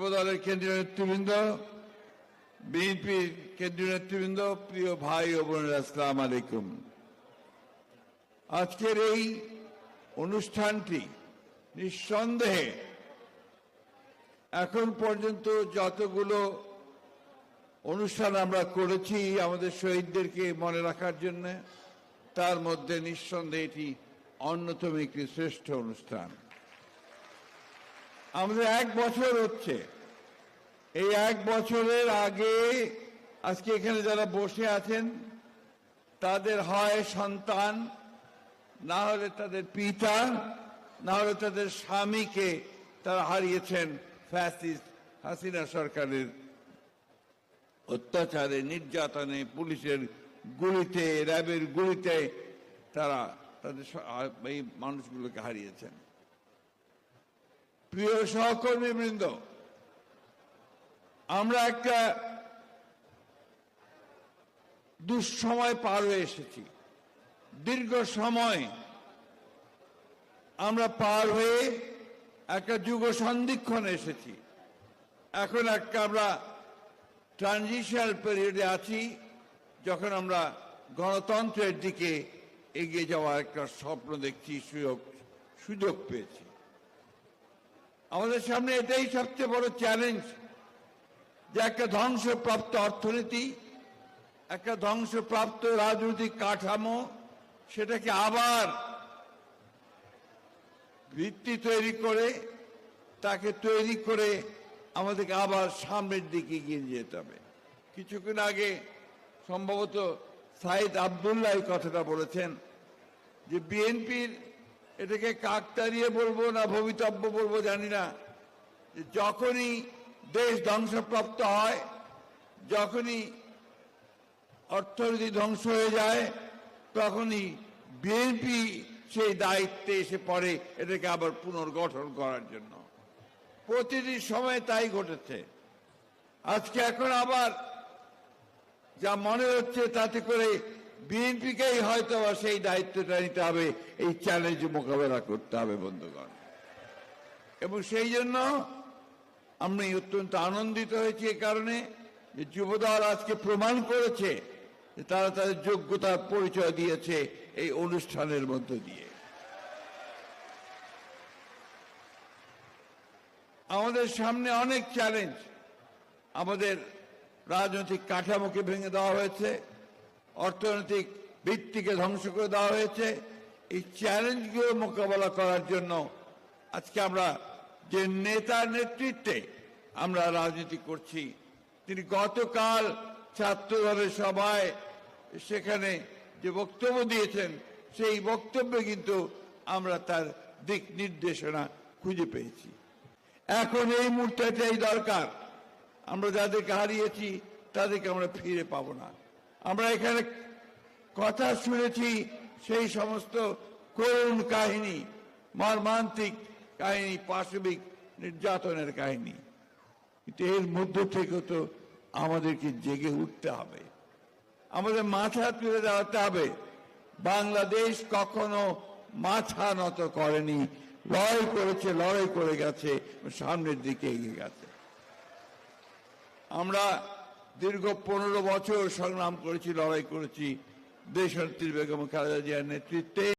যুবদলের কেন্দ্রীয় নেতৃবৃন্দ, বিএনপির কেন্দ্রীয় নেতৃবৃন্দ, প্রিয় ভাই ও বোনেরা, আসসালামু আলাইকুম। আজকের এই অনুষ্ঠানটি নিঃসন্দেহে এখন পর্যন্ত যতগুলো অনুষ্ঠান আমরা করেছি আমাদের শহীদদেরকে মনে রাখার জন্য, তার মধ্যে নিঃসন্দেহে এটি অন্যতম একটি শ্রেষ্ঠ অনুষ্ঠান। আমাদের 1 বছর হচ্ছে। এই 1 বছরের আগে আজকে এখানে যারা বসে আছেন তাদের হয় সন্তান, না হলে তাদের পিতা, না হলে তাদের স্বামীকে তারা হারিয়েছেন ফ্যাসিস্ট হাসিনা সরকারের অত্যাচারে, নির্যাতনে, পুলিশের গুলিতে, র্যাবের গুলিতে তারা তাদের এই মানুষগুলোকে হারিয়েছেন। প্রিয় সহকর্মীবৃন্দ, আমরা একটা দুঃসময় পার হয়ে এসেছি। দীর্ঘ সময় আমরা পার হয়ে একটা যুগ সন্ধিক্ষণে এসেছি। এখন একটা আমরা ট্রানজিশনাল পিরিয়ডে আছি, যখন আমরা গণতন্ত্রের দিকে এগিয়ে যাওয়ার একটা স্বপ্ন দেখছি, সুযোগ পেয়েছি। আমাদের সামনে এটাই সবচেয়ে বড় চ্যালেঞ্জ যে একটা ধ্বংসপ্রাপ্ত অর্থনীতি, একটা ধ্বংসপ্রাপ্ত রাজনৈতিক কাঠামো, সেটাকে আবার ভিত্তি তৈরি করে, তাকে তৈরি করে আমাদেরকে আবার সামনের দিকে এগিয়ে যেতে হবে। কিছুক্ষণ আগে সম্ভবত সাইদ আব্দুল্লাহ এই কথাটা বলেছেন যে বিএনপির, এটাকে কাকতাড়িয়ে বলবো না ভবিতব্য বলবো জানি না, যে যখনই দেশ ধ্বংসপ্রাপ্ত হয়, যখনই অর্থনীতি ধ্বংস হয়ে যায়, তখনই বিএনপি সেই দায়িত্বে এসে পড়ে এটাকে আবার পুনর্গঠন করার জন্য। প্রতিটি সময় তাই ঘটেছে। আজকে এখন আবার যা মনে হচ্ছে তাতে করে বিএনপিকেই হয়তো সেই দায়িত্বটা নিতে হবে, এই চ্যালেঞ্জ মোকাবেলা করতে হবে বন্ধুগণ। এবং সেই জন্য আমি অত্যন্ত আনন্দিত হয়েছি এ কারণে যে যুবদল আজকে প্রমাণ করেছে যে তারা তাদের যোগ্যতার পরিচয় দিয়েছে এই অনুষ্ঠানের মধ্য দিয়ে। আমাদের সামনে অনেক চ্যালেঞ্জ। আমাদের রাজনৈতিক কাঠামোকে ভেঙে দেওয়া হয়েছে, অর্থনৈতিক ভিত্তিকে ধ্বংস করে দেওয়া হয়েছে। এই চ্যালেঞ্জগুলো মোকাবেলা করার জন্য আজকে আমরা যে নেতার নেতৃত্বে আমরা রাজনীতি করছি, তিনি গতকাল ছাত্র দলের সভায় সেখানে যে বক্তব্য দিয়েছেন, সেই বক্তব্যে কিন্তু আমরা তার দিক নির্দেশনা খুঁজে পেয়েছি। এখন এই মুহূর্তে এটাই দরকার। আমরা যাদেরকে হারিয়েছি তাদেরকে আমরা ফিরে পাবো না। আমরা এখানে কথা শুনেছি সেই সমস্ত করুণ কাহিনী, মর্মান্তিক কাহিনী, পাশবিক নির্যাতনের কাহিনী, কিন্তু এর মধ্য থেকে তো আমাদেরকে জেগে উঠতে হবে, আমাদের মাথা তুলে দাঁড়াতে হবে। বাংলাদেশ কখনো মাথা নত করেনি, লড়াই করেছে, লড়াই করে গেছে, সামনের দিকে এগিয়ে গেছে। আমরা দীর্ঘ 15 বছর সংগ্রাম করেছি, লড়াই করেছি দেশনেত্রী বেগম খালেদা জিয়ার নেতৃত্বে।